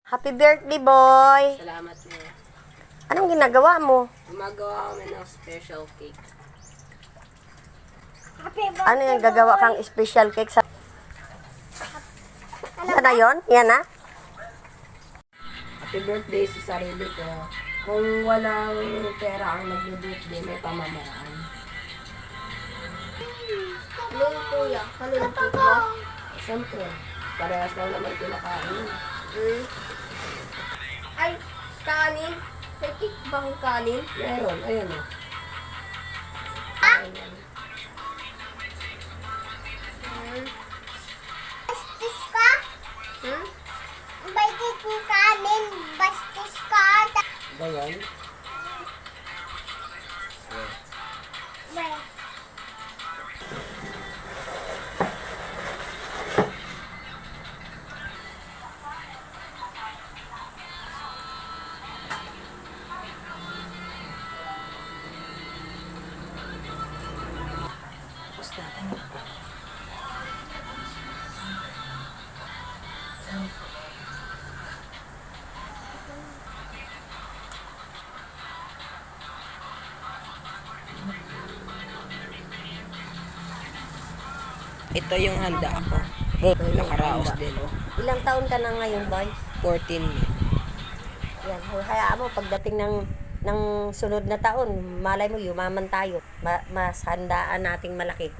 Happy birthday, boy! Salamat niyo. Anong ginagawa mo? Gumagawa kami ng special cake. Ano yung gagawa kang special cake sa... Yan na yun? Yan na? Happy birthday sa sarili ko. Kung walang pera ang nag-birthday, may pamamaraan. Hello, kuya. Ano yung cake mo? Siyempre, parehas lang naman kinakain. Ay, kanin? May cake ba kung kanin? Meron, ayun o. Bastos ka? Bakit ko kanin? Bastos ka? Ganyan. Ba- Basta. Ito yung handa ako. Nakaraos din. Ilang taon ka na ngayon, boy? 14. Yan, hayaan mo, pagdating ng sunod na taon, malay mo, yumaman tayo. Mas handaan nating malaki.